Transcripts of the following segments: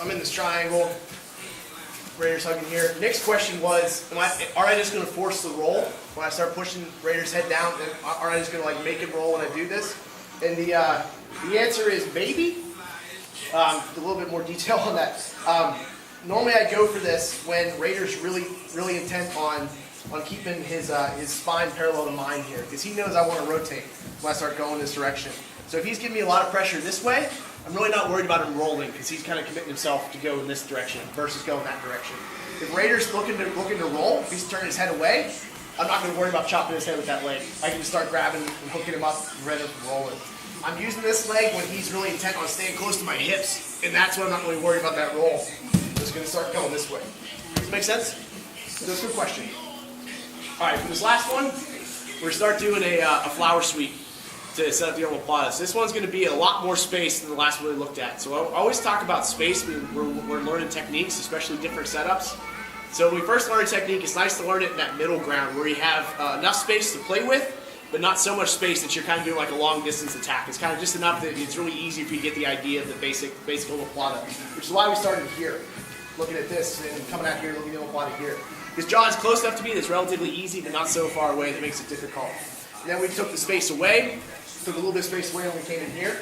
I'm in this triangle. Raiders hugging here. Next question was, aren't I just going to force the roll when I start pushing Raiders head down? And aren't I just going to like make him roll when I do this? And the answer is maybe. A little bit more detail on that. Normally I go for this when Raiders really intent on keeping his spine parallel to mine here, because he knows I want to rotate when I start going this direction. So if he's giving me a lot of pressure this way, I'm really not worried about him rolling, because he's kind of committing himself to go in this direction versus going that direction. If Raiders looking to roll, if he's turning his head away, I'm not going to worry about chopping his head with that leg. I can just start grabbing and hooking him up and ready to roll it. I'm using this leg when he's really intent on staying close to my hips, and that's when I'm not really worried about that roll. I'm just going to start going this way. Does that make sense? That's a good question. All right, for this last one, we're going to start doing a flower sweep to set up the omoplata. So this one's going to be a lot more space than the last one we looked at. So I always talk about space when we're learning techniques, especially different setups. So when we first learn a technique, it's nice to learn it in that middle ground where you have enough space to play with, but not so much space that you're kind of doing like a long distance attack. It's kind of just enough that it's really easy for you to get the idea of the basic omoplata, which is why we started here, looking at this and coming out here, looking at the omoplata here. Because John's close enough to me that it's relatively easy, but not so far away that makes it difficult. And then we took the space away, took a little bit of space away when we came in here.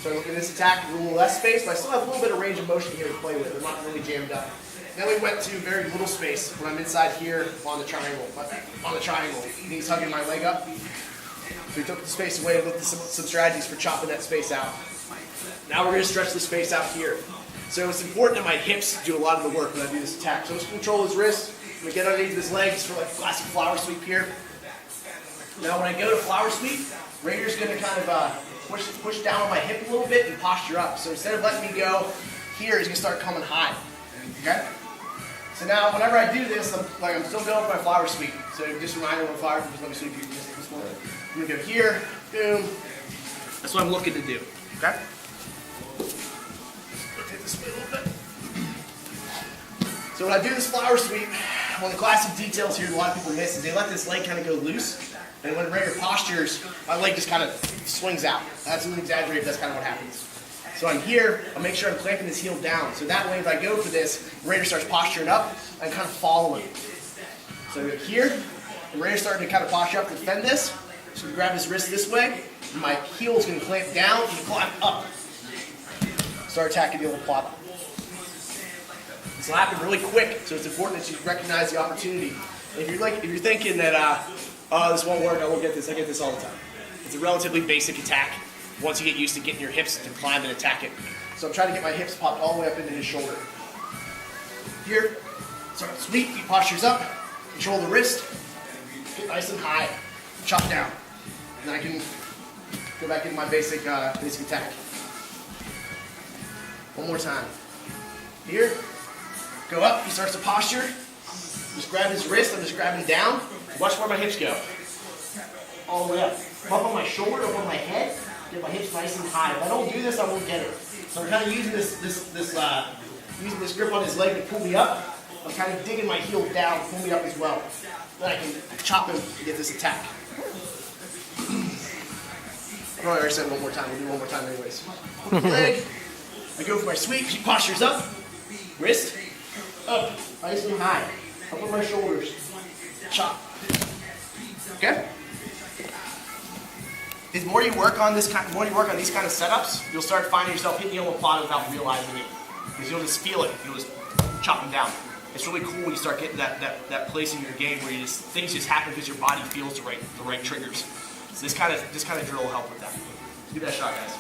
So I look at this attack, a little less space, but I still have a little bit of range of motion here to play with. I'm not really jammed up. Then we went to very little space when I'm inside here on the triangle. He's hugging my leg up. So we took the space away and looked at some strategies for chopping that space out. Now we're going to stretch the space out here. So it's important that my hips do a lot of the work when I do this attack. So let's control his wrist. We get underneath his legs for like a classic flower sweep here. Now when I go to flower sweep, Raider's going to kind of push down on my hip a little bit and posture up. So instead of letting me go here, he's going to start coming high. Okay? So now whenever I do this, I'm still going for my flower sweep. So just a reminder when flower sweep, let me sweep you this one. I'm going to go here, boom. That's what I'm looking to do. Okay? Rotate this way a little bit. So when I do this flower sweep, one of the classic details here that a lot of people miss is they let this leg kind of go loose. And when Raider postures, my leg just kind of swings out. That's a little exaggerated, that's kind of what happens. So I'm here, I'll make sure I'm clamping his heel down. So that way if I go for this, Raider starts posturing up, I kind of follow him. So here, the Raider's starting to kind of posture up to defend this. So grab his wrist this way, and my heel is going to clamp down and climb up. Start attacking the omoplata. This will happen really quick, so it's important that you recognize the opportunity. If you're thinking that, oh, this won't work, I won't get this, I get this all the time. It's a relatively basic attack once you get used to getting your hips to climb and attack it. So I'm trying to get my hips popped all the way up into his shoulder. Here, start to sweep, he postures up, control the wrist, get nice and high, chop down. And then I can go back into my basic attack. One more time. Here, go up, he starts to posture. Just grab his wrist, I'm just grabbing down. Watch where my hips go. All the way up. Up on my shoulder, up on my head, get my hips nice and high. If I don't do this, I won't get it. So I'm kind of using using this grip on his leg to pull me up. I'm kind of digging my heel down, pull me up as well. Then I can chop him to get this attack. I already said one more time, we'll do one more time anyways. Leg, I go for my sweep, he postures up, wrist, up, nice and high, up on my shoulders, chop. Okay? The more you work on these kind of setups, you'll start finding yourself hitting the omoplata without realizing it. Because you'll just feel it, you'll just chop them down. It's really cool when you start getting that place in your game where things just happen because your body feels the right triggers. So this kind of drill will help with that. Give that a shot, guys.